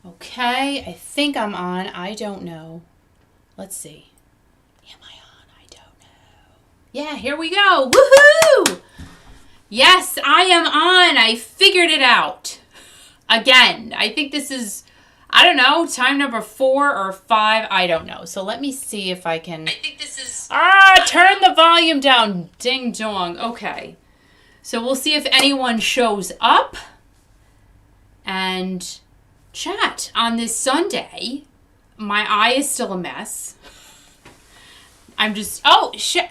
Okay, I think I'm on. I don't know. Let's see. Am I on? I don't know. Yeah, here we go. Woohoo! Yes, I am on. I figured it out. Again, I think this is, I don't know, time number 4 or 5. I don't know. So let me see if I can. I think this is. Turn the volume down. Ding dong. Okay. So we'll see if anyone shows up and chat on this Sunday. My eye is still a mess. I'm just, yay,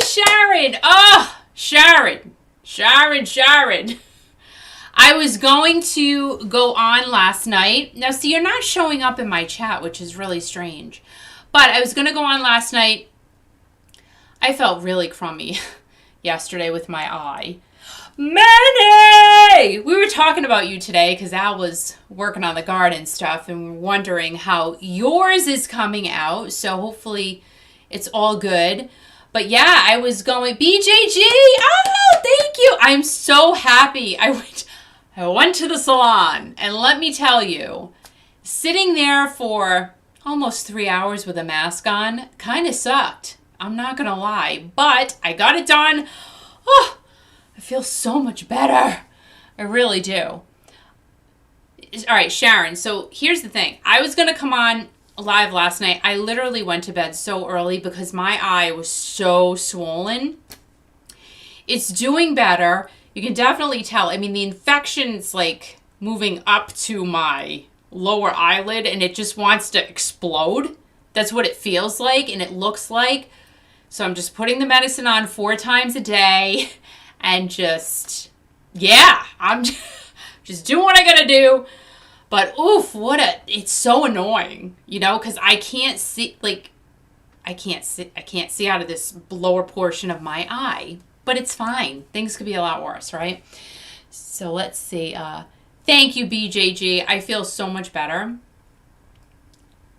Sharon. Oh, Sharon. I was going to go on last night. Now, see, you're not showing up in my chat, which is really strange. But I was going to go on last night. I felt really crummy yesterday with my eye. Manny! We were talking about you today because Al was working on the garden stuff and we're wondering how yours is coming out. So hopefully it's all good. But yeah, I was going, BJG! Oh, thank you! I'm so happy. I went to the salon and let me tell you, sitting there for almost 3 hours with a mask on kind of sucked. I'm not going to lie. But I got it done. Oh! I feel so much better. I really do. All right, Sharon. So here's the thing. I was going to come on live last night. I literally went to bed so early because my eye was so swollen. It's doing better. You can definitely tell. I mean, the infection's like moving up to my lower eyelid and it just wants to explode. That's what it feels like and it looks like. So I'm just putting the medicine on 4 times a day. And just, yeah, I'm just doing what I gotta do. But oof, it's so annoying, you know, because I can't see out of this lower portion of my eye. But it's fine. Things could be a lot worse, right? So let's see. Thank you, BJG. I feel so much better.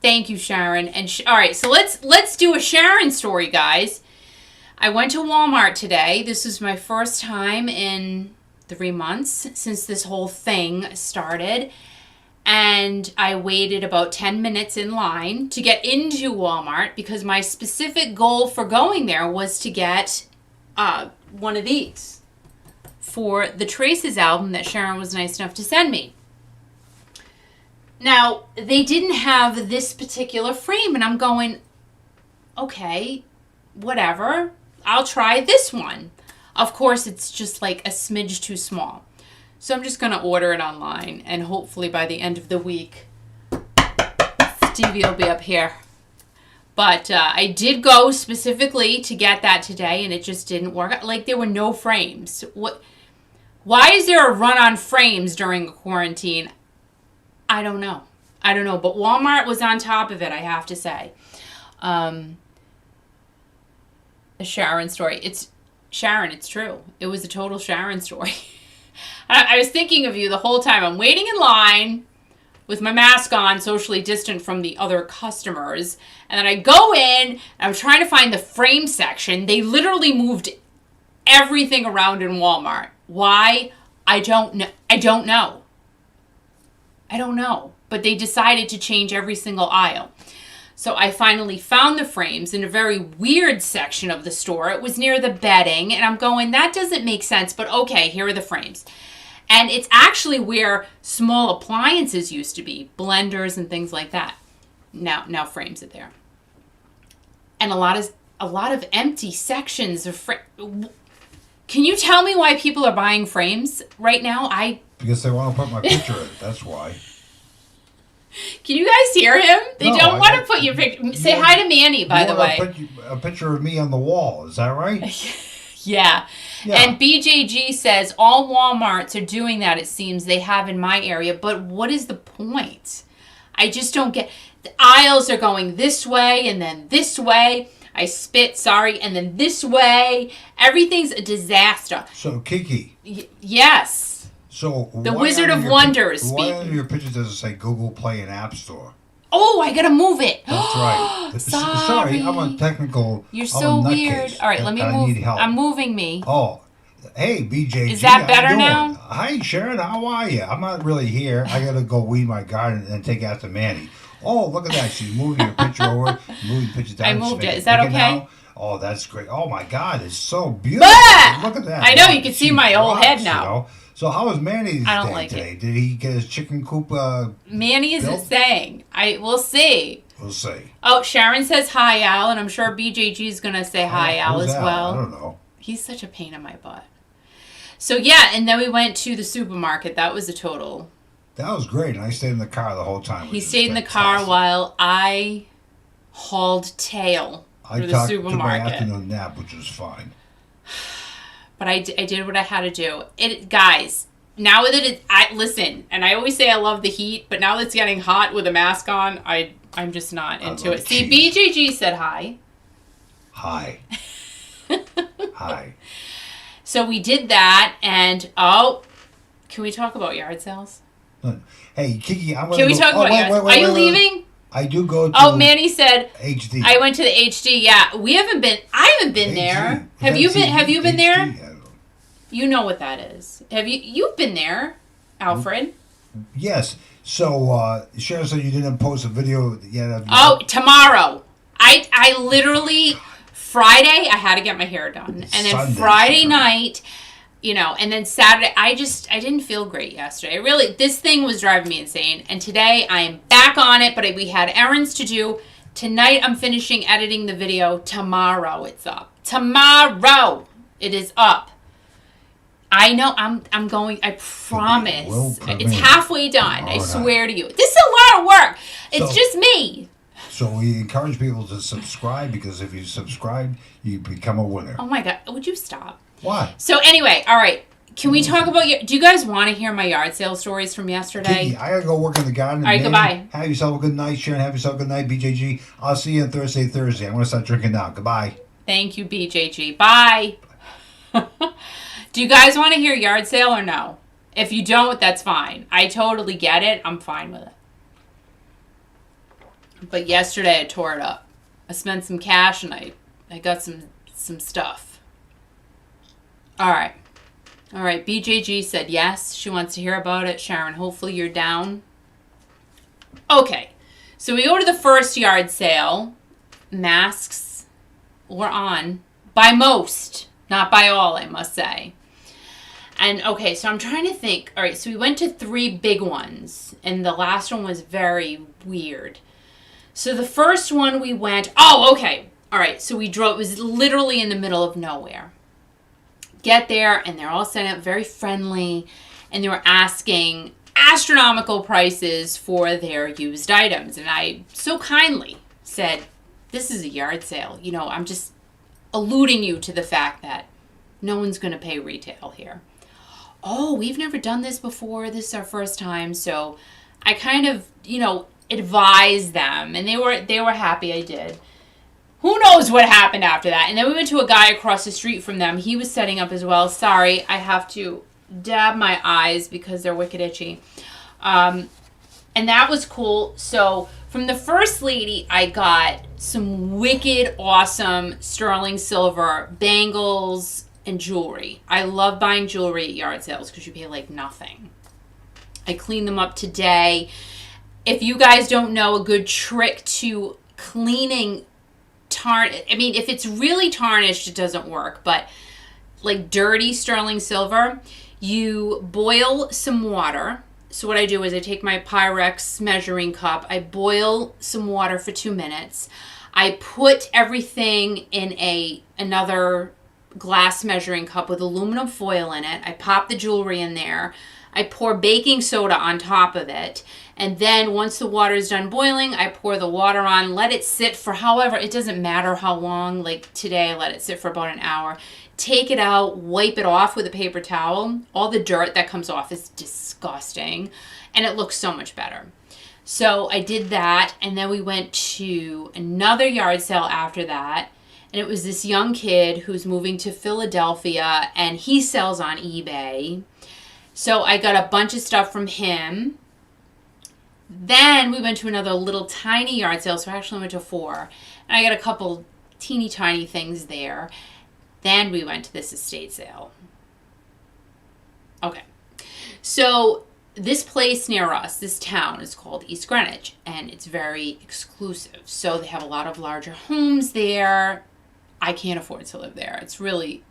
Thank you, Sharon. And all right, so let's do a Sharon story, guys. I went to Walmart today. This is my first time in 3 months since this whole thing started. And I waited about 10 minutes in line to get into Walmart because my specific goal for going there was to get one of these for the Traces album that Sharon was nice enough to send me. Now, they didn't have this particular frame, and I'm going, okay, whatever. I'll try this one. Of course, it's just like a smidge too small. So I'm just going to order it online, and hopefully by the end of the week, Stevie will be up here. But I did go specifically to get that today, and it just didn't work. Like, there were no frames. Why is there a run on frames during a quarantine? I don't know. But Walmart was on top of it, I have to say. A Sharon story. It's Sharon, it's true. It was a total Sharon story. I was thinking of you the whole time. I'm waiting in line with my mask on, socially distant from the other customers. And then I go in, and I'm trying to find the frame section. They literally moved everything around in Walmart. Why? I don't know. But they decided to change every single aisle. So I finally found the frames in a very weird section of the store. It was near the bedding, and I'm going, that doesn't make sense, but okay, here are the frames. And it's actually where small appliances used to be, blenders and things like that. Now frames are there. And a lot of empty sections of Can you tell me why people are buying frames right now? Because they want to put my picture in it, that's why. Can you guys hear him? They don't want to put your picture. Say hi to Manny, by the way. A picture of me on the wall. Is that right? Yeah. And BJG says all Walmarts are doing that, it seems. They have in my area. But what is the point? I just don't get. The aisles are going this way and then this way. I spit, sorry, and then this way. Everything's a disaster. So, Kiki. Yes. So the Wizard of Wonders. Why on your picture does it say Google Play and App Store? Oh, I gotta move it. That's right. Sorry. I'm a technical. You're so weird. All right, let me move. I need help. I'm moving me. Oh, Hey, BJG. Is that how better you doing? now? Hi, Sharon. How are you? I'm not really here. I got to go weed my garden and take after Manny. Oh, look at that. She's moving your picture over, moving the picture I down. moved She's it. Is that bigger okay? now. Oh, that's great. Oh, my God. It's so beautiful. Bah! Look at that. I know, Wow, you can see she my whole rocks, head now. So how was Manny's I don't day like today? Did he get his chicken coop Manny isn't built? saying. We'll see. We'll see. Oh, Sharon says hi, Al, and I'm sure BJG is going to say hi, Al, Who's as Al? well. I don't know. He's such a pain in my butt. So, yeah, and then we went to the supermarket. That was a total. That was great. And I stayed in the car the whole time. He stayed in the car while I hauled tail I through the took my supermarket. afternoon nap, which was fine. But I did what I had to do. Guys, now that listen, and I always say I love the heat, but now that it's getting hot with a mask on, I'm just not into it. See, BJG said hi. Hi. Hi. So we did that, and can we talk about yard sales? Hey, Kiki, I'm going to Can we talk about yard sales? Are you leaving? I do go to Manny said HD. I went to the HD. Yeah, I haven't been there. Have you been there? I don't know. You know what that is. You've been there, Alfred? Yes. So, Sharon said you didn't post a video yet of tomorrow. I literally Friday I had to get my hair done. And then Sunday, Friday night, and then Saturday I didn't feel great yesterday. This thing was driving me insane. And today I am back on it, but we had errands to do. Tonight I'm finishing editing the video. Tomorrow it's up. Tomorrow it is up. I know I'm going, I promise. It's halfway done. I swear to you. This is a lot of work. It's just me. So we encourage people to subscribe because if you subscribe, you become a winner. Oh my God. Would you stop? What? So anyway, all right. Can we talk about do you guys want to hear my yard sale stories from yesterday? Kiki, I gotta go work in the garden. All right, goodbye. Have yourself a good night, Sharon. Have yourself a good night, BJG. I'll see you on Thursday. I'm gonna start drinking now. Goodbye. Thank you, BJG. Bye. Do you guys want to hear yard sale or no? If you don't, that's fine. I totally get it. I'm fine with it. But yesterday I tore it up. I spent some cash and I got some stuff. All right. BJG said yes. She wants to hear about it. Sharon, hopefully you're down. Okay. So we go to the first yard sale. Masks were on by most, not by all, I must say. And okay, so I'm trying to think. All right, so we went to 3 big ones, and the last one was very weird. So the first one we went, okay. All right, so we drove, it was literally in the middle of nowhere. Get there, and they're all set up very friendly, and they were asking astronomical prices for their used items. And I so kindly said, this is a yard sale. I'm just alluding you to the fact that no one's going to pay retail here. Oh, we've never done this before. This is our first time. So I kind of, advised them, and they were happy I did. Who knows what happened after that? And then we went to a guy across the street from them. He was setting up as well. Sorry, I have to dab my eyes because they're wicked itchy. And that was cool. So from the first lady, I got some wicked awesome sterling silver bangles and jewelry. I love buying jewelry at yard sales because you pay like nothing. I cleaned them up today. If you guys don't know a good trick to cleaning if it's really tarnished, it doesn't work. But like dirty sterling silver, you boil some water. So what I do is I take my Pyrex measuring cup. I boil some water for 2 minutes. I put everything in another glass measuring cup with aluminum foil in it. I pop the jewelry in there. I pour baking soda on top of it. And then once the water is done boiling, I pour the water on, let it sit for it doesn't matter how long. Like today, I let it sit for about an hour. Take it out, wipe it off with a paper towel. All the dirt that comes off is disgusting. And it looks so much better. So I did that. And then we went to another yard sale after that. And it was this young kid who's moving to Philadelphia. And he sells on eBay. So I got a bunch of stuff from him. Then we went to another little tiny yard sale. So I actually went to 4. And I got a couple teeny tiny things there. Then we went to this estate sale. Okay. So this place near us, this town is called East Greenwich, and it's very exclusive. So they have a lot of larger homes there. I can't afford to live there. It's really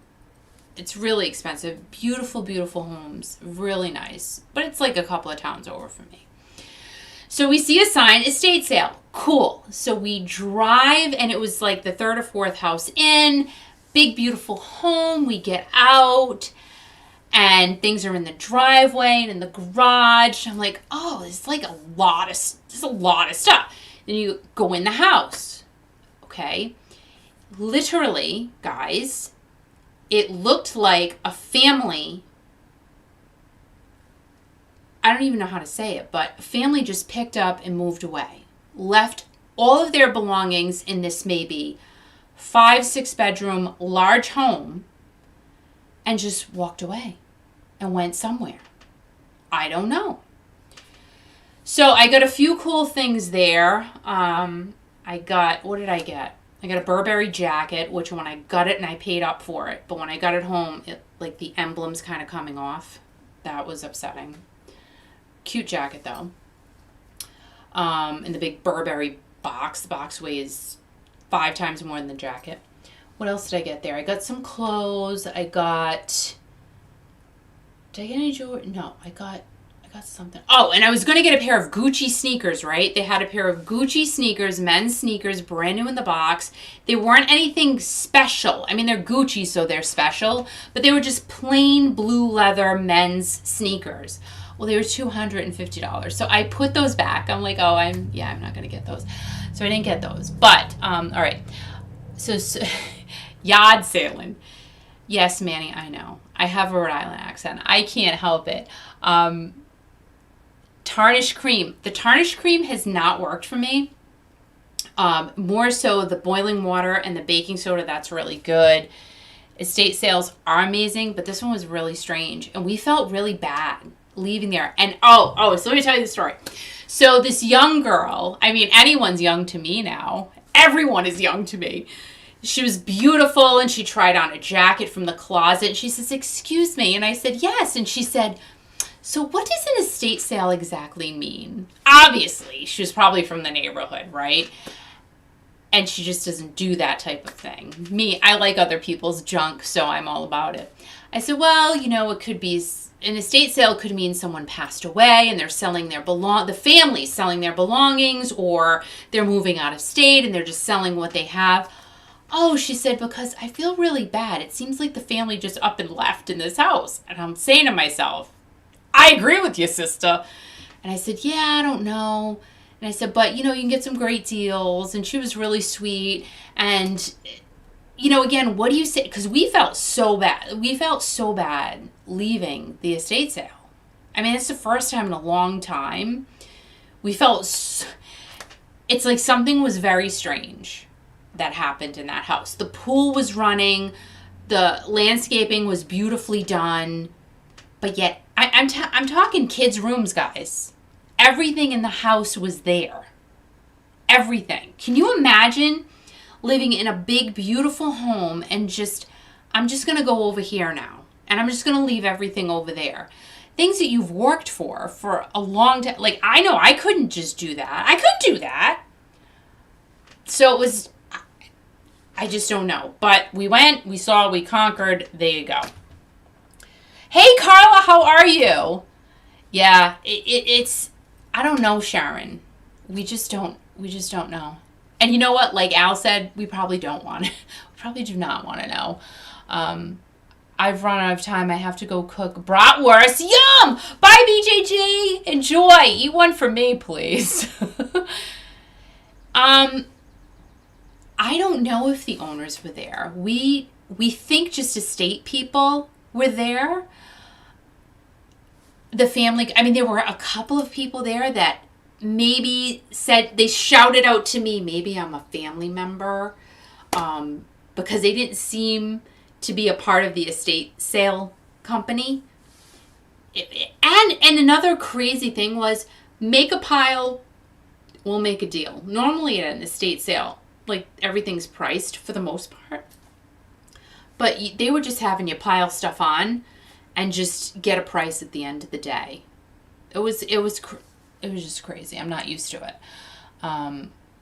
expensive. Beautiful, beautiful homes. Really nice. But it's like a couple of towns over from me. So we see a sign, estate sale. Cool. So we drive, and it was like the third or fourth house in. Big, beautiful home. We get out, and things are in the driveway and in the garage. I'm like, oh, there's a lot of stuff. Then you go in the house. Okay. Literally, guys, it looked like a family. I don't even know how to say it, but a family just picked up and moved away. Left all of their belongings in this maybe 5-6 bedroom large home and just walked away and went somewhere. I don't know. So I got a few cool things there. What did I get? I got a Burberry jacket, which when I got it and I paid up for it, but when I got it home, the emblem's kind of coming off. That was upsetting. Cute jacket though. In the big Burberry box. The box weighs 5 times more than the jacket. What else did I get there? I got some clothes. Did I get any jewelry? No, I got something. Oh, and I was going to get a pair of Gucci sneakers, right? They had a pair of Gucci sneakers, men's sneakers, brand new in the box. They weren't anything special. I mean, they're Gucci, so they're special, but they were just plain blue leather men's sneakers. Well, they were $250. So I put those back. I'm like, I'm not going to get those. So I didn't get those. But, all right. So yard sailing. Yes, Manny, I know. I have a Rhode Island accent. I can't help it. Tarnished cream. The tarnished cream has not worked for me. More so the boiling water and the baking soda, that's really good. Estate sales are amazing, but this one was really strange. And we felt really bad leaving there. And so let me tell you the story. So this young girl, I mean, anyone's young to me now. Everyone is young to me. She was beautiful, and she tried on a jacket from the closet. And she says, "Excuse me." And I said, "Yes." And she said, "So what does an estate sale exactly mean?" Obviously, she was probably from the neighborhood, right? And she just doesn't do that type of thing. Me, I like other people's junk, so I'm all about it. I said, well, it could be, an estate sale could mean someone passed away and they're selling the family's selling their belongings, or they're moving out of state and they're just selling what they have. Oh, she said, because I feel really bad. It seems like the family just up and left in this house. And I'm saying to myself, I agree with you, sister. And I said, yeah, I don't know. And I said, but, you can get some great deals. And she was really sweet. And, again, what do you say? Because we felt so bad. We felt so bad leaving the estate sale. I mean, it's the first time in a long time. We felt, it's like something was very strange that happened in that house. The pool was running. The landscaping was beautifully done. But yet, I'm talking kids' rooms, guys. Everything in the house was there. Everything. Can you imagine living in a big, beautiful home and I'm just going to go over here now. And I'm just going to leave everything over there. Things that you've worked for a long time. Like, I know I couldn't just do that. I couldn't do that. So it was, I just don't know. But we went, we saw, we conquered. There you go. Hey, Carla, how are you? Yeah, it's, I don't know, Sharon. We just don't know. And you know what? Like Al said, we probably don't want to. We probably do not want to know. I've run out of time. I have to go cook bratwurst. Yum! Bye, BJG. Enjoy. Eat one for me, please. I don't know if the owners were there. We think just estate people were there. The family, I mean, there were a couple of people there that maybe said, they shouted out to me, maybe I'm a family member, because they didn't seem to be a part of the estate sale company. And another crazy thing was, make a pile, we'll make a deal. Normally at an estate sale, like, everything's priced for the most part. But they were just having you pile stuff on, and just get a price at the end of the day. It was just crazy. I'm not used to it.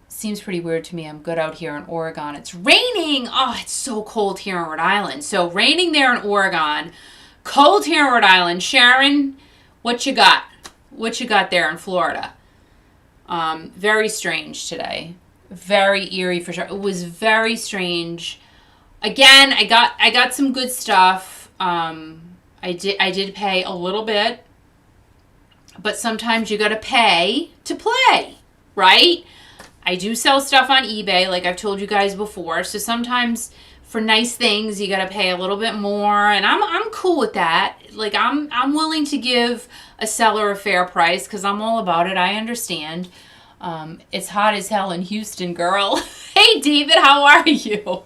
Seems pretty weird to me. I'm good out here in Oregon. It's raining. Oh, it's so cold here in Rhode Island. So raining there in Oregon, cold here in Rhode Island. Sharon, what you got? What you got there in Florida? Very strange today. Very eerie for sure. It was very strange. Again, I got some good stuff. I did pay a little bit, but sometimes you got to pay to play, right? I do sell stuff on eBay, like I've told you guys before. So sometimes for nice things, you got to pay a little bit more, and I'm cool with that. Like I'm willing to give a seller a fair price because I'm all about it. I understand. It's hot as hell in Houston, girl. Hey, David, how are you?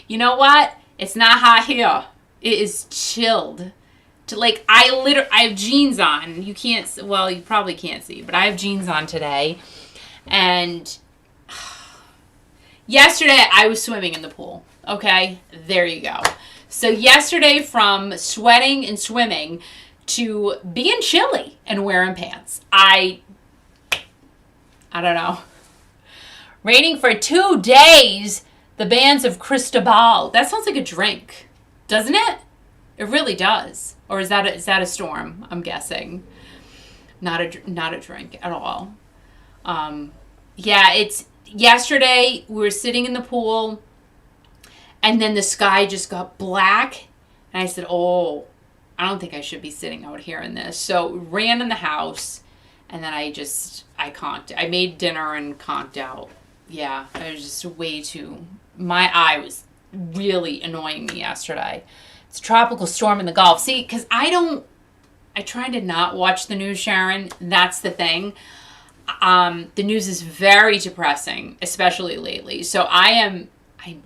You know what? It's not hot here. It is chilled. Like I have jeans on. You probably can't see, but I have jeans on today, and yesterday, I was swimming in the pool. Okay, there you go. So yesterday, from sweating and swimming to being chilly and wearing pants. I don't know. Raining for 2 days, the bands of Cristobal. That sounds like a drink, doesn't it? It really does. Or is that a storm? I'm guessing. Not a drink at all. Yeah, it's. Yesterday, we were sitting in the pool, and then the sky just got black, and I said, oh, I don't think I should be sitting out here in this. So, ran in the house, and then I conked. I made dinner and conked out. Yeah, I was just my eye was really annoying me yesterday. It's a tropical storm in the Gulf. See, because I try to not watch the news, Sharon. That's the thing. The news is very depressing, especially lately. So I'm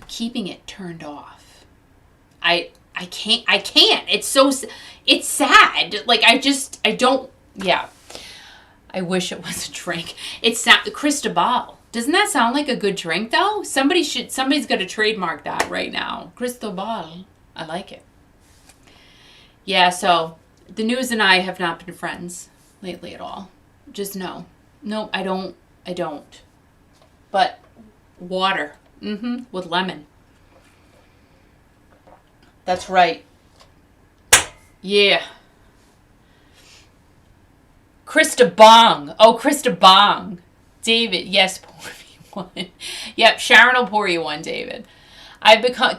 keeping it turned off. I can't. It's sad. Like I don't. Yeah. I wish it was a drink. It's not Cristobal. Doesn't that sound like a good drink though? Somebody's got to trademark that right now. Cristobal. I like it. Yeah. So the news and I have not been friends lately at all. Just no. No, I don't. But water. With lemon. That's right. Yeah. Krista Bong. Oh, Krista Bong. David, yes, pour me one. Yep, Sharon will pour you one, David.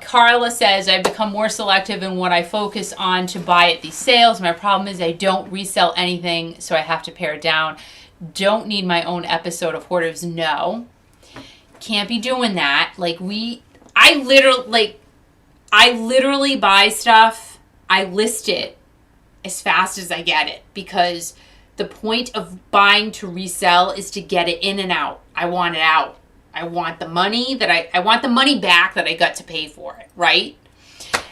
Carla says, I've become more selective in what I focus on to buy at these sales. My problem is I don't resell anything, so I have to pare down. Don't need my own episode of Hoarders. No. Can't be doing that. I literally buy stuff. I list it as fast as I get it because the point of buying to resell is to get it in and out. I want it out. I want the money I want the money back that I got to pay for it, right?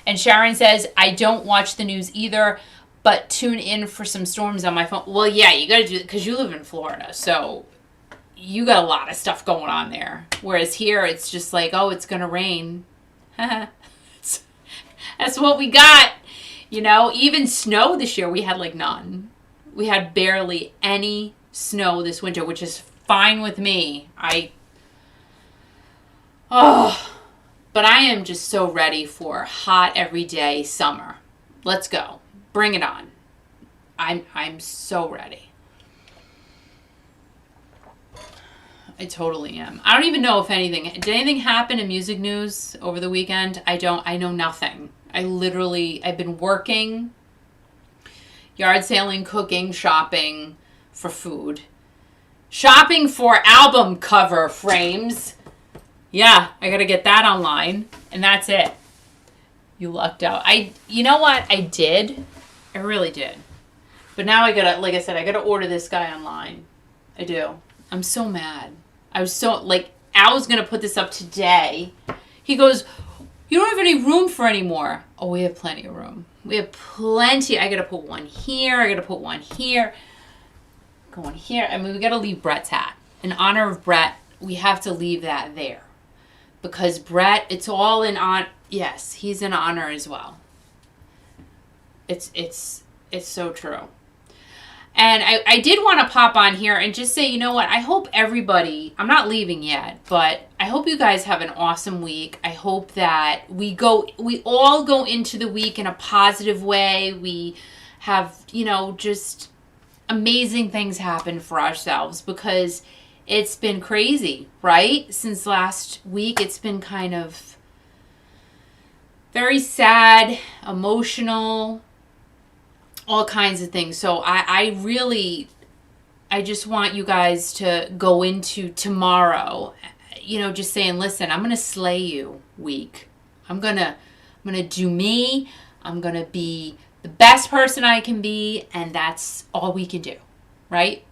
And Sharon says, I don't watch the news either, but tune in for some storms on my phone. Well, yeah, you got to do it because you live in Florida, so you got a lot of stuff going on there. Whereas here, it's just like, oh, it's going to rain. That's what we got. Even snow this year, we had none. We had barely any snow this winter, which is fine with me. But I am just so ready for hot everyday summer. Let's go. Bring it on. I'm so ready. I totally am. I don't even know if did anything happen in music news over the weekend? I know nothing. I've been working, yard sailing, cooking, shopping for food. Shopping for album cover frames. Yeah, I gotta get that online. And that's it. You lucked out. You know what? I did. I really did. But now I gotta order this guy online. I do. I'm so mad. I was so, Al's gonna put this up today. He goes, you don't have any room for any more. Oh, we have plenty of room. We have plenty. I gotta put one here. I gotta put one here. Going here. I mean, we gotta leave Brett's hat. In honor of Brett, we have to leave that there. Because Brett, it's all in on. Yes, he's in honor as well. It's so true. And I did want to pop on here and just say, you know what? I hope everybody, I'm not leaving yet, but I hope you guys have an awesome week. I hope that we all go into the week in a positive way. We have, just amazing things happen for ourselves, because it's been crazy, right? Since last week, it's been kind of very sad, emotional, all kinds of things. So I just want you guys to go into tomorrow, just saying, listen, I'm going to slay you week. I'm going to do me. I'm going to be the best person I can be. And that's all we can do. Right?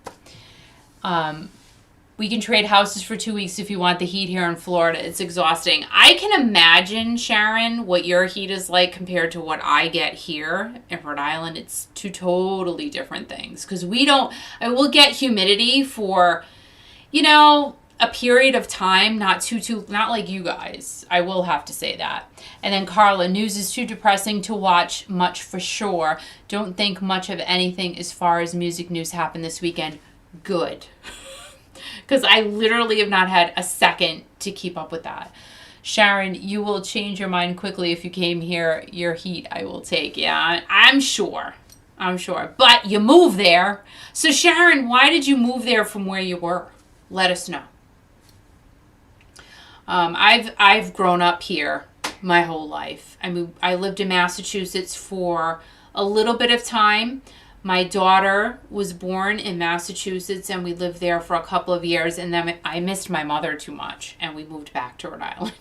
We can trade houses for 2 weeks if you want the heat here in Florida. It's exhausting. I can imagine, Sharon, what your heat is like compared to what I get here in Rhode Island. It's two totally different things. Because I will get humidity for, a period of time, not like you guys. I will have to say that. And then Carla, news is too depressing to watch much for sure. Don't think much of anything as far as music news happened this weekend. Good. Because I literally have not had a second to keep up with that. Sharon, you will change your mind quickly if you came here. Your heat I will take. Yeah, I'm sure. But you moved there. So Sharon, why did you move there from where you were? Let us know. I've grown up here my whole life. I lived in Massachusetts for a little bit of time. My daughter was born in Massachusetts, and we lived there for a couple of years, and then I missed my mother too much, and we moved back to Rhode Island.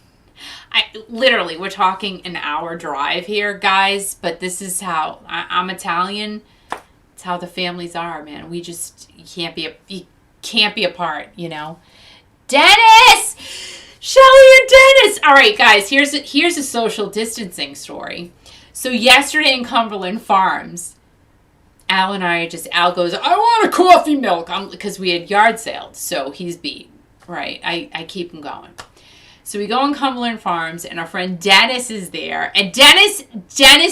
We're talking an hour drive here, guys, but this is how, I'm Italian. It's how the families are, man. You can't be apart, Dennis! Shelly and Dennis! All right, guys, here's a social distancing story. So yesterday in Cumberland Farms, Al goes, I want a coffee milk, because we had yard sales, so he's beat, right? I keep him going. So we go in Cumberland Farms, and our friend Dennis is there, and Dennis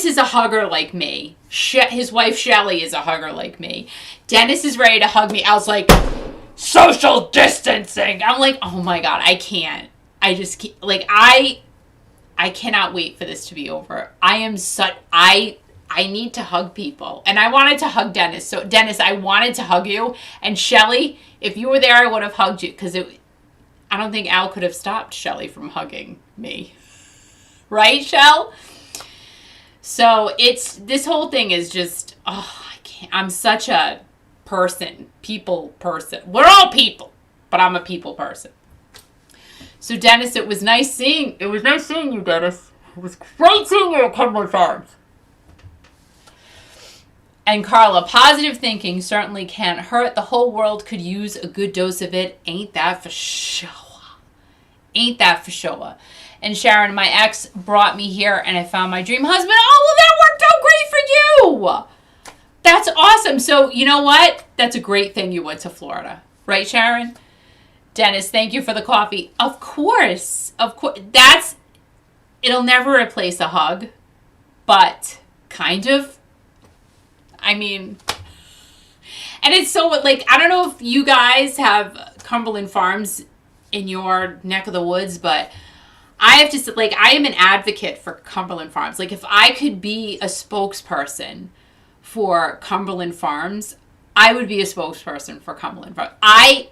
is a hugger like me. His wife Shelly is a hugger like me. Dennis is ready to hug me. Al's like, social distancing. I'm like, oh my God, I can't. I just can't. I cannot wait for this to be over. I need to hug people. And I wanted to hug Dennis. So, Dennis, I wanted to hug you. And Shelly, if you were there, I would have hugged you. Because I don't think Al could have stopped Shelly from hugging me. Right, Shell? So, this whole thing is just, I can't. I'm such a people person. We're all people. But I'm a people person. So, Dennis, it was nice seeing you, Dennis. It was great seeing you at Cumberland Farms. And Carla, positive thinking certainly can't hurt. The whole world could use a good dose of it. Ain't that for sure? And Sharon, my ex brought me here, and I found my dream husband. Oh, well, that worked out great for you. That's awesome. So, you know what? That's a great thing you went to Florida. Right, Sharon? Dennis, thank you for the coffee. Of course. It'll never replace a hug, but kind of. And it's so, I don't know if you guys have Cumberland Farms in your neck of the woods, but I have to say, I am an advocate for Cumberland Farms. If I could be a spokesperson for Cumberland Farms, I would be a spokesperson for Cumberland Farms. I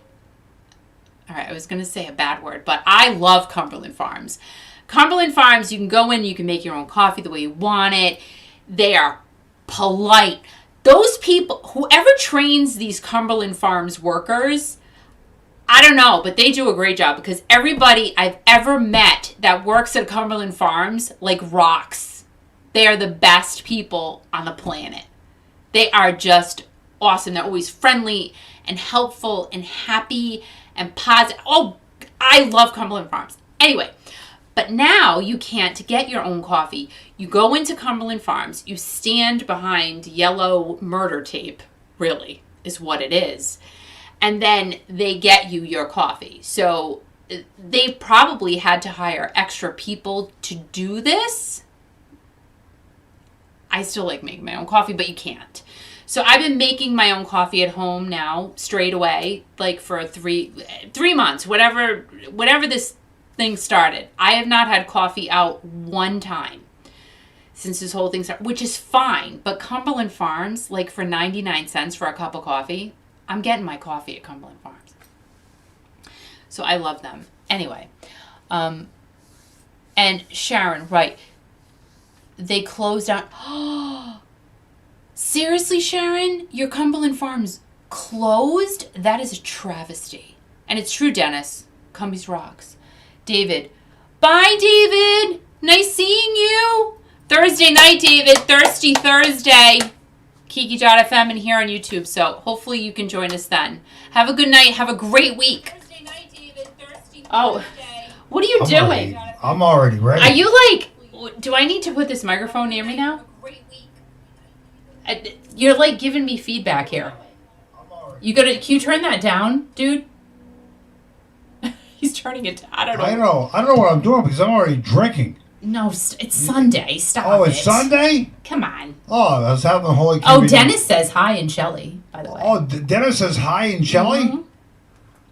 was going to say a bad word, but I love Cumberland Farms. Cumberland Farms, you can go in, you can make your own coffee the way you want it. They are polite. Those people, whoever trains these Cumberland Farms workers, I don't know, but they do a great job, because everybody I've ever met that works at Cumberland Farms, rocks. They are the best people on the planet. They are just awesome. They're always friendly and helpful and happy and positive. Oh, I love Cumberland Farms. Anyway, but now you can't get your own coffee. You go into Cumberland Farms, you stand behind yellow murder tape, really, is what it is. And then they get you your coffee. So they probably had to hire extra people to do this. I still like making my own coffee, but you can't. So I've been making my own coffee at home now, straight away, like for 3 months, whatever this thing started. I have not had coffee out one time since this whole thing started, which is fine. But Cumberland Farms, like for 99 cents for a cup of coffee, I'm getting my coffee at Cumberland Farms. So I love them. Anyway, and Sharon, right, they closed down. Seriously, Sharon, your Cumberland Farms closed? That is a travesty. And it's true, Dennis. Cumbies rocks. David. Bye, David. Nice seeing you. Thursday night, David. Thirsty Thursday. Kiki.fm and here on YouTube. So hopefully you can join us then. Have a good night. Have a great week. Thursday night, David. Thirsty Thursday. What are you doing? I'm already ready. Are you like, do I need to put this microphone near me now? You're like giving me feedback here. Can you turn that down, dude? He's turning it down. I don't know. I don't know what I'm doing because I'm already drinking. No, it's Sunday. Stop it. Oh, it's Sunday? Come on. Oh, I was having the Holy Communion. Oh, Dennis says hi and Shelly, by the way. Oh, Dennis says hi and Shelly? Mm-hmm.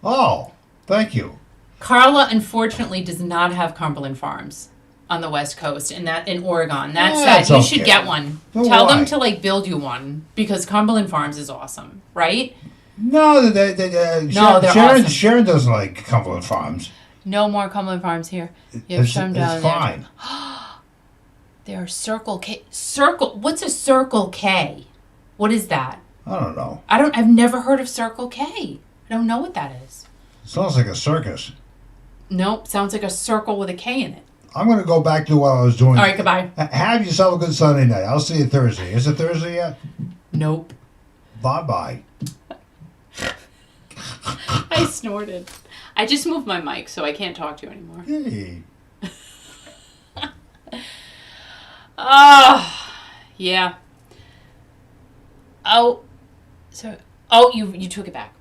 Oh, thank you. Carla, unfortunately, does not have Cumberland Farms on the West Coast in Oregon. That's sad. You should get one. Tell them to like build you one because Cumberland Farms is awesome, right? No, awesome. Sharon doesn't like Cumberland Farms. No more Cumberland Farms here. You have some down there. It's fine. There are Circle K. What's a Circle K? What is that? I don't know. I've never heard of Circle K. I don't know what that is. It sounds like a circus. Nope, sounds like a circle with a K in it. I'm going to go back to what I was doing. All right, goodbye. Have yourself a good Sunday night. I'll see you Thursday. Is it Thursday yet? Nope. Bye-bye. I snorted. I just moved my mic, so I can't talk to you anymore. Hey. Oh, yeah. Oh, so, you took it back.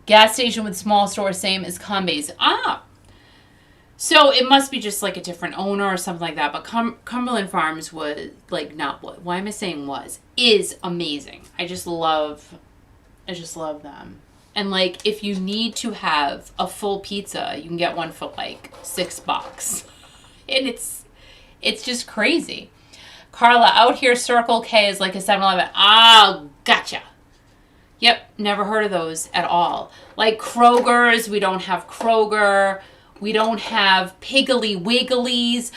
Gas station with small store, same as Cumbies. So it must be just like a different owner or something like that. But Cumberland Farms was like not what. Why am I saying was? Is amazing. I just love them. And like if you need to have a full pizza, you can get one for like $6. And it's just crazy. Carla, out here Circle K is like a 7-Eleven. Oh, gotcha. Yep, never heard of those at all. Like Kroger's, we don't have Kroger. We don't have Piggly Wigglies.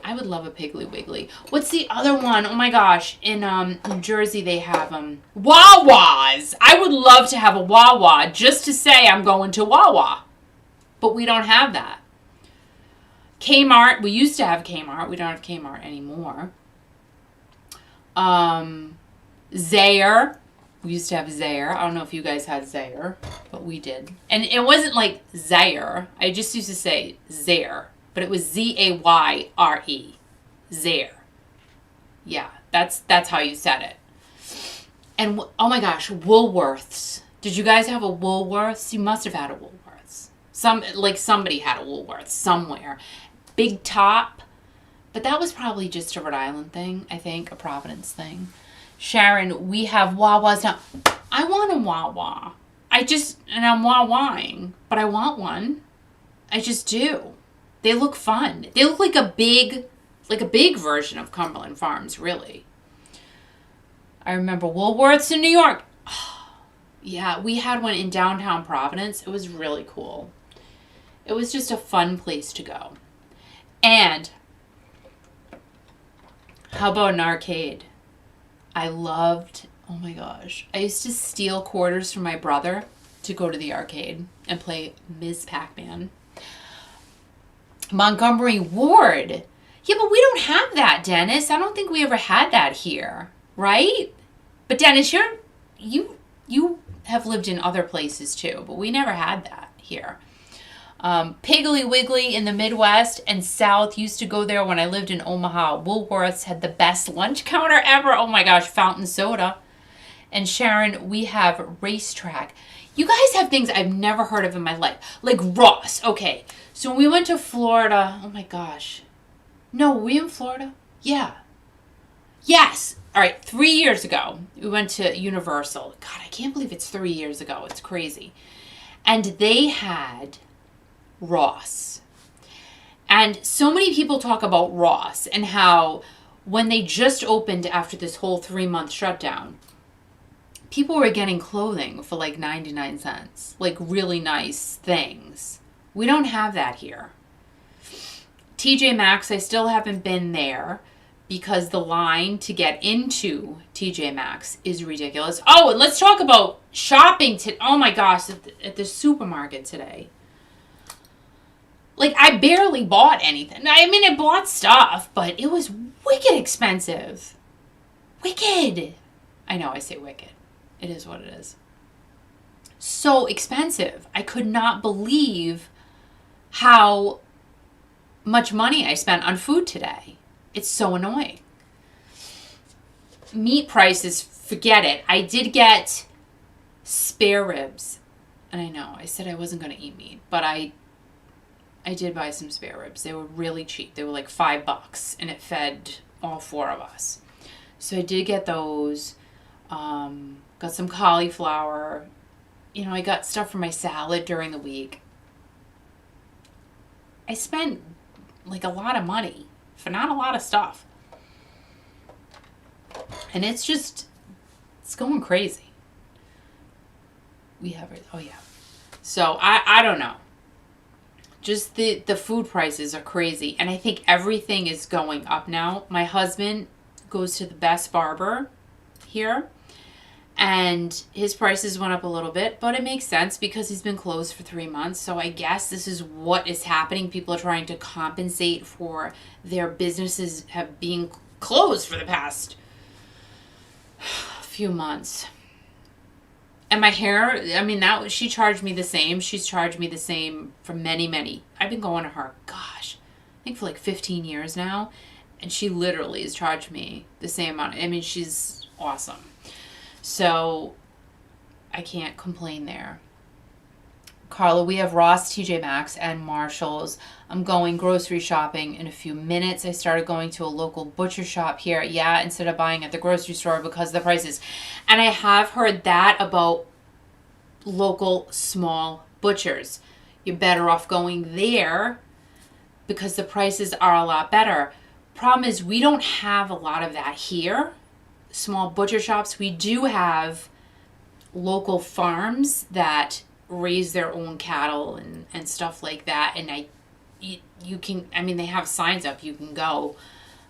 I would love a Piggly Wiggly. What's the other one? Oh my gosh. In New Jersey they have Wawa's. I would love to have a Wawa just to say I'm going to Wawa. But we don't have that. Kmart, we used to have Kmart. We don't have Kmart anymore. Zaire. We used to have Zaire. I don't know if you guys had Zaire, but we did. And it wasn't like Zaire. I just used to say Zaire, but it was Zayre. Zaire. Yeah, that's how you said it. And oh my gosh, Woolworths. Did you guys have a Woolworths? You must have had a Woolworths. Somebody had a Woolworths somewhere. Big Top. But that was probably just a Rhode Island thing, I think, a Providence thing. Sharon, we have Wawas now. I want a Wawa. And I'm Wawaing, but I want one. I just do. They look fun. They look like a big version of Cumberland Farms, really. I remember Woolworths in New York. Oh, yeah, we had one in downtown Providence. It was really cool. It was just a fun place to go. And how about an arcade? Oh my gosh. I used to steal quarters from my brother to go to the arcade and play Ms. Pac-Man. Montgomery Ward. Yeah, but we don't have that, Dennis. I don't think we ever had that here, right? But Dennis, you have lived in other places too, but we never had that here. Piggly Wiggly in the Midwest and South used to go there when I lived in Omaha. Woolworths had the best lunch counter ever. Oh my gosh, fountain soda. And Sharon, we have Racetrack. You guys have things I've never heard of in my life. Like Ross. Okay, so when we went to Florida, oh my gosh. No, were we in Florida? Yeah. Yes. All right. 3 years ago, we went to Universal. God, I can't believe it's 3 years ago. It's crazy. And they had Ross. And so many people talk about Ross and how when they just opened after this whole 3 month shutdown, people were getting clothing for like 99 cents, like really nice things. We don't have that here. TJ Maxx, I still haven't been there because the line to get into TJ Maxx is ridiculous. Oh, and let's talk about shopping. Oh my gosh, at the supermarket today. Like, I barely bought anything. I mean, I bought stuff, but it was wicked expensive. Wicked. I know, I say wicked. It is what it is. So expensive. I could not believe how much money I spent on food today. It's so annoying. Meat prices, forget it. I did get spare ribs. And I know, I said I wasn't going to eat meat, but I did buy some spare ribs. They were really cheap. They were like $5, and it fed all four of us. So I did get those. Got some cauliflower. You know, I got stuff for my salad during the week. I spent like a lot of money for not a lot of stuff. And it's going crazy. We have it. Oh, yeah. So I don't know. Just the food prices are crazy. And I think everything is going up now. My husband goes to the best barber here. And his prices went up a little bit. But it makes sense because he's been closed for 3 months. So I guess this is what is happening. People are trying to compensate for their businesses have being closed for the past few months. And my hair, I mean, she charged me the same. She's charged me the same for many. I've been going to her, gosh, I think for like 15 years now. And she literally has charged me the same amount. I mean, she's awesome. So I can't complain there. Carla, we have Ross, TJ Maxx, and Marshalls. I'm going grocery shopping in a few minutes. I started going to a local butcher shop here. Yeah, instead of buying at the grocery store because of the prices. And I have heard that about local small butchers. You're better off going there because the prices are a lot better. Problem is, we don't have a lot of that here. Small butcher shops. We do have local farms that raise their own cattle and stuff like that, and you can, I mean, they have signs up, you can go.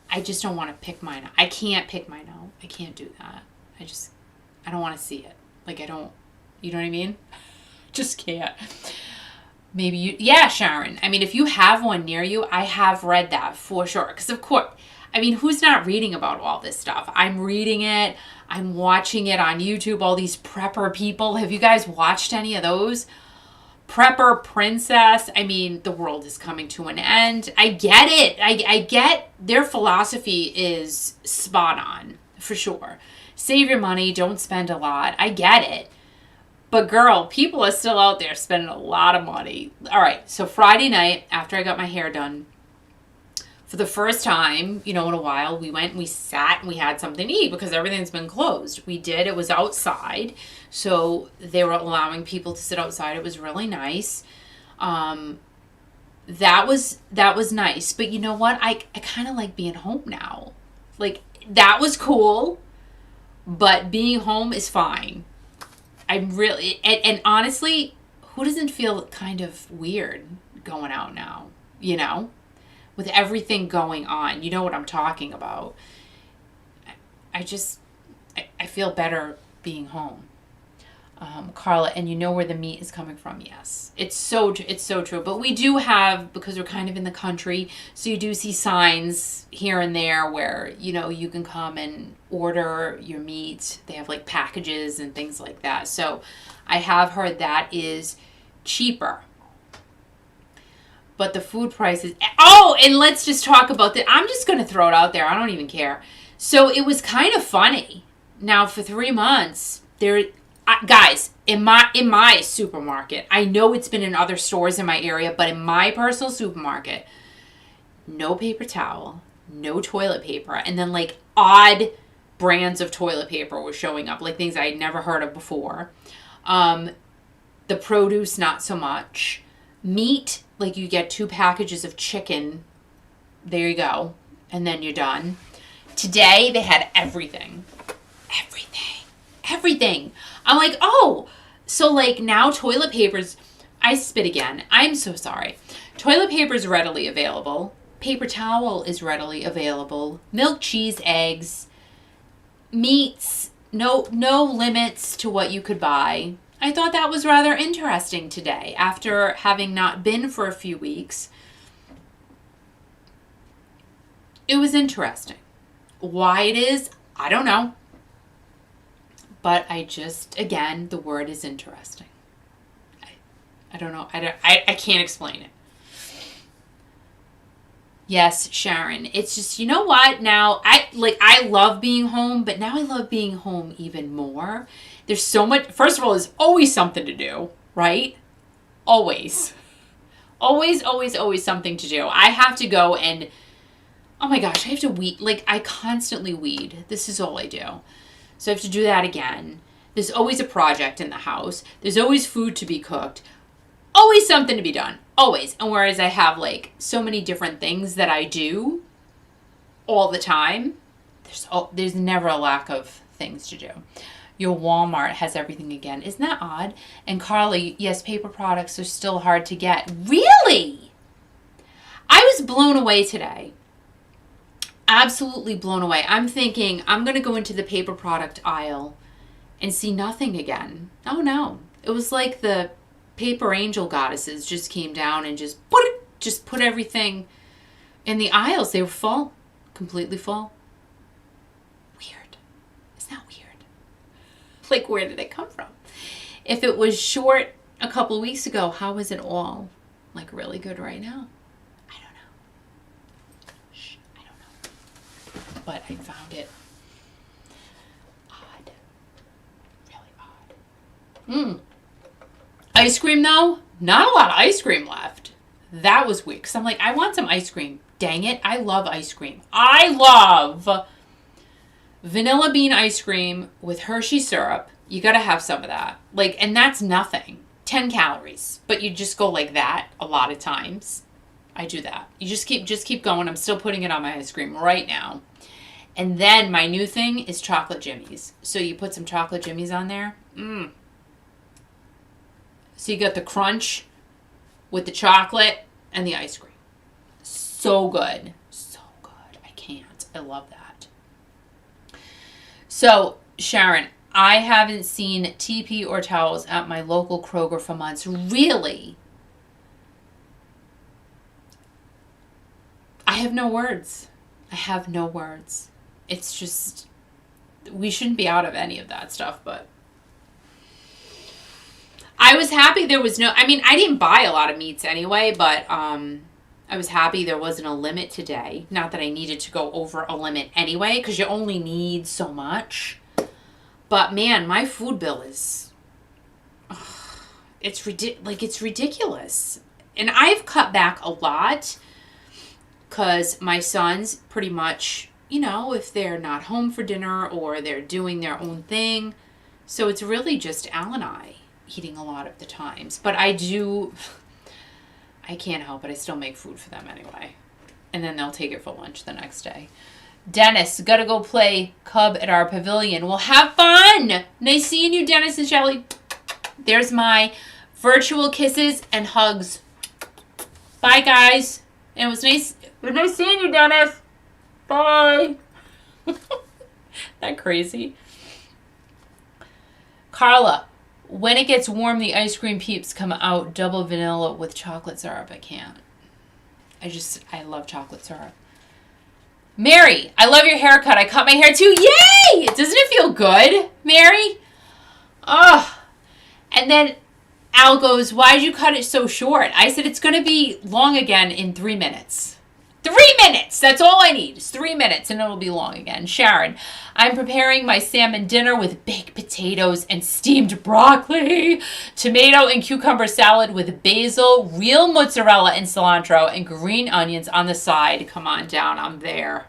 I just don't want to pick mine out. I can't pick mine out. I can't do that. I don't want to see it. Like, I don't, you know what I mean? Just can't. Maybe yeah, Sharon. I mean, if you have one near you, I have read that for sure. Because of course, I mean, who's not reading about all this stuff? I'm reading it. I'm watching it on YouTube, all these prepper people. Have you guys watched any of those? Prepper Princess. I mean, the world is coming to an end. I get it. I get their philosophy is spot on, for sure. Save your money. Don't spend a lot. I get it. But girl, people are still out there spending a lot of money. All right, so Friday night, after I got my hair done, for the first time, in a while, we went and we sat and we had something to eat because everything's been closed. We did. It was outside. So they were allowing people to sit outside. It was really nice. That was nice. But you know what? I kind of like being home now. Like, that was cool. But being home is fine. I'm really, and honestly, who doesn't feel kind of weird going out now? With everything going on, you know what I'm talking about. I feel better being home. Carla, and you know where the meat is coming from. Yes, it's so true. But we do have, because we're kind of in the country, so you do see signs here and there where, you can come and order your meat. They have like packages and things like that. So I have heard that is cheaper. But the food prices. Oh, and let's just talk about that. I'm just going to throw it out there. I don't even care. So it was kind of funny. Now, for 3 months, guys, in my supermarket, I know it's been in other stores in my area, but in my personal supermarket, no paper towel, no toilet paper, and then like odd brands of toilet paper were showing up, like things I had never heard of before. The produce, not so much. Meat, like you get 2 packages of chicken. There you go. And then you're done. Today, they had everything. Everything. I'm like, oh, so like now toilet papers, I spit again. I'm so sorry. Toilet paper is readily available. Paper towel is readily available. Milk, cheese, eggs, meats, no limits to what you could buy. I thought that was rather interesting today after having not been for a few weeks. It was interesting. Why it is, I don't know. But I just, again, the word is interesting. I don't know. I can't explain it. Yes, Sharon. It's just, you know what? Now, I love being home, but now I love being home even more. There's so much. First of all, there's always something to do, right? Always. Always something to do. I have to go and, oh my gosh, I have to weed. Like, I constantly weed. This is all I do. So I have to do that again. There's always a project in the house. There's always food to be cooked. Always something to be done. Always. And whereas I have like so many different things that I do all the time, there's never a lack of things to do. Your Walmart has everything again. Isn't that odd? And Carly, yes, paper products are still hard to get. Really? I was blown away today. Absolutely blown away. I'm thinking I'm going to go into the paper product aisle and see nothing again. Oh no. It was like the paper angel goddesses just came down and just put everything in the aisles. They were full. Completely full. Weird. Isn't that weird? Like, where did it come from? If it was short a couple of weeks ago, how is it all like really good right now? I don't know. I don't know. But I found it odd. Really odd. Ice cream, though? Not a lot of ice cream left. That was weird. Because I'm like, I want some ice cream. Dang it. I love ice cream. I love vanilla bean ice cream with Hershey syrup. You got to have some of that. Like, and that's nothing. 10 calories. But you just go like that a lot of times. I do that. You just keep going. I'm still putting it on my ice cream right now. And then my new thing is chocolate jimmies. So you put some chocolate jimmies on there. So you got the crunch with the chocolate and the ice cream. So good. So good. I can't. I love that. So, Sharon, I haven't seen TP or towels at my local Kroger for months. Really? I have no words. It's just, we shouldn't be out of any of that stuff, but I was happy there was I didn't buy a lot of meats anyway, but I was happy there wasn't a limit today. Not that I needed to go over a limit anyway, because you only need so much. But man, my food bill is, it's ridiculous. And I've cut back a lot because my sons pretty much, if they're not home for dinner or they're doing their own thing. So it's really just Al and I eating a lot of the times. But I can't help it. I still make food for them anyway. And then they'll take it for lunch the next day. Dennis, gotta go play Cub at our pavilion. Well, have fun. Nice seeing you, Dennis and Shelly. There's my virtual kisses and hugs. Bye, guys. And it was nice seeing you, Dennis. Bye. That crazy? Carla, when it gets warm, the ice cream peeps come out double vanilla with chocolate syrup. I can't. I love chocolate syrup. Mary, I love your haircut. I cut my hair too. Yay! Doesn't it feel good, Mary? Oh. And then Al goes, why'd you cut it so short? I said, it's going to be long again in 3 minutes. 3 minutes! That's all I need. It's 3 minutes and it'll be long again. Sharon, I'm preparing my salmon dinner with baked potatoes and steamed broccoli, tomato and cucumber salad with basil, real mozzarella and cilantro, and green onions on the side. Come on down. I'm there.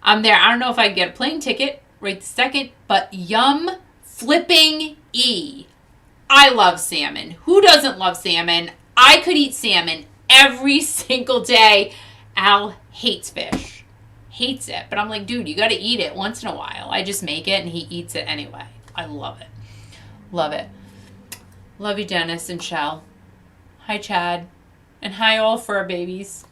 I'm there. I don't know if I can get a plane ticket right this second, but yum flipping E. I love salmon. Who doesn't love salmon? I could eat salmon every single day. Al hates fish. Hates it. But I'm like, dude, you got to eat it once in a while. I just make it and he eats it anyway. I love it. Love it. Love you, Dennis and Shell. Hi, Chad. And hi, all fur babies.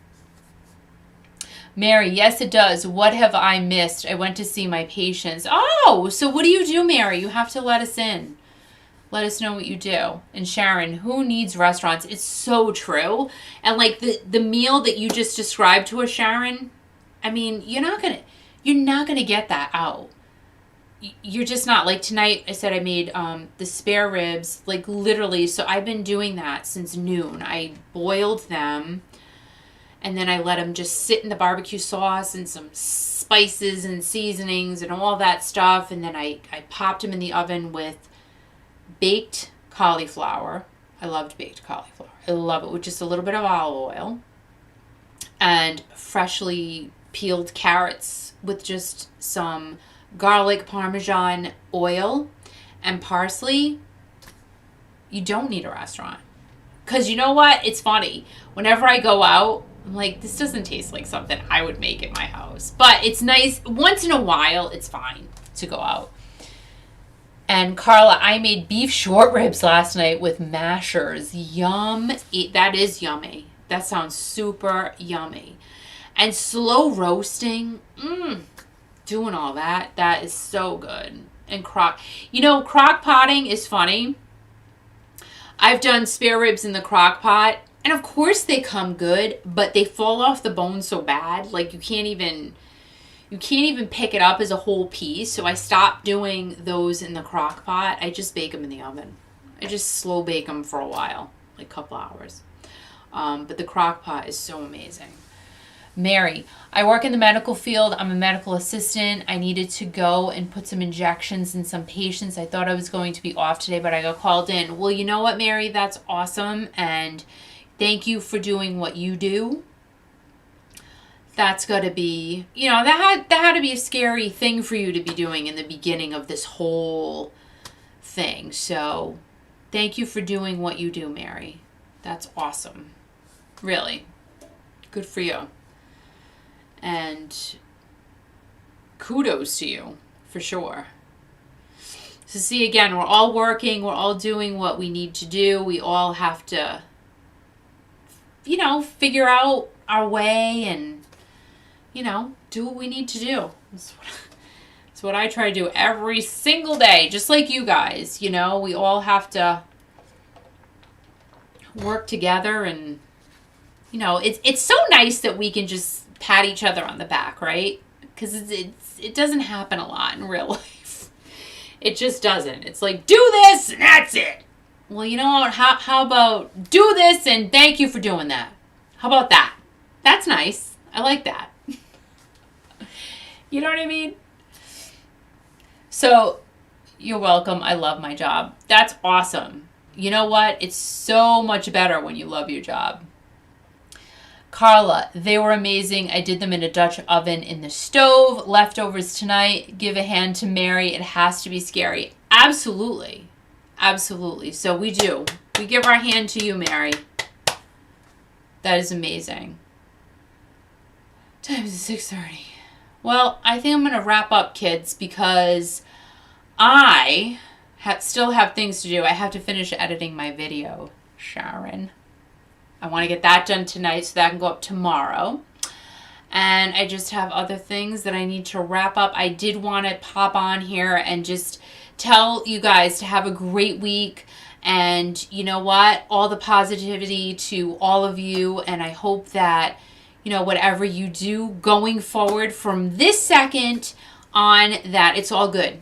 Mary, yes, it does. What have I missed? I went to see my patients. Oh, so what do you do, Mary? You have to let us in. Let us know what you do. And Sharon, who needs restaurants? It's so true. And like the meal that you just described to us, Sharon, I mean, you're not gonna get that out. You're just not. Like tonight, I said I made the spare ribs, like literally. So I've been doing that since noon. I boiled them. And then I let them just sit in the barbecue sauce and some spices and seasonings and all that stuff. And then I popped them in the oven with baked cauliflower. I loved baked cauliflower. I love it with just a little bit of olive oil. And freshly peeled carrots with just some garlic parmesan oil and parsley. You don't need a restaurant. Because you know what? It's funny. Whenever I go out, I'm like, this doesn't taste like something I would make at my house. But it's nice. Once in a while, it's fine to go out. And Carla, I made beef short ribs last night with mashers. Yum. That is yummy. That sounds super yummy. And slow roasting. Doing all that. That is so good. And crock potting is funny. I've done spare ribs in the crock pot. And of course they come good, but they fall off the bone so bad. Like you can't even pick it up as a whole piece. So I stopped doing those in the crock pot. I just bake them in the oven. I just slow bake them for a while, like a couple hours. But the crock pot is so amazing. Mary, I work in the medical field. I'm a medical assistant. I needed to go and put some injections in some patients. I thought I was going to be off today, but I got called in. Well, you know what, Mary? That's awesome. And thank you for doing what you do. That's got to be, that had to be a scary thing for you to be doing in the beginning of this whole thing. So thank you for doing what you do, Mary. That's awesome. Really. Good for you. And kudos to you, for sure. So see, again, we're all working. We're all doing what we need to do. We all have to, figure out our way and, do what we need to do. That's what I try to do every single day, just like you guys. We all have to work together and, it's so nice that we can just pat each other on the back, right? Because it doesn't happen a lot in real life. It just doesn't. It's like, do this and that's it. Well, you know what? How about do this and thank you for doing that? How about that? That's nice. I like that. You know what I mean? So, you're welcome. I love my job. That's awesome. You know what? It's so much better when you love your job. Carla, they were amazing. I did them in a Dutch oven in the stove. Leftovers tonight. Give a hand to Mary. It has to be scary. Absolutely. Absolutely. So we do. We give our hand to you, Mary. That is amazing. Time is 6:30. Well, I think I'm going to wrap up, kids, because I still have things to do. I have to finish editing my video, Sharon. I want to get that done tonight so that can go up tomorrow. And I just have other things that I need to wrap up. I did want to pop on here and just tell you guys to have a great week. And you know what? All the positivity to all of you. And I hope that, whatever you do going forward from this second on, that it's all good,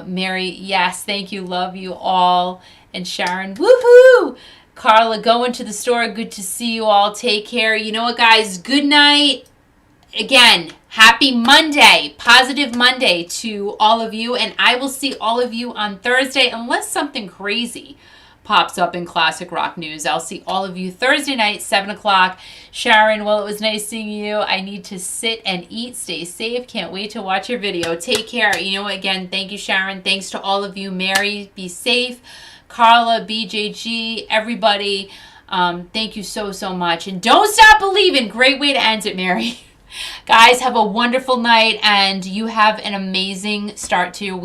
Mary, yes, thank you. Love you all. And Sharon, woohoo! Carla, going to the store. Good to see you all. Take care. You know what, guys? Good night. Again, happy Monday. Positive Monday to all of you. And I will see all of you on Thursday, unless something crazy pops up in Classic Rock News. I'll see all of you Thursday night, 7 o'clock. Sharon, well, it was nice seeing you. I need to sit and eat. Stay safe. Can't wait to watch your video. Take care. You know, again, thank you, Sharon. Thanks to all of you. Mary, be safe. Carla, BJG, everybody. Thank you so, so much. And don't stop believing. Great way to end it, Mary. Guys, have a wonderful night, and you have an amazing start to your week.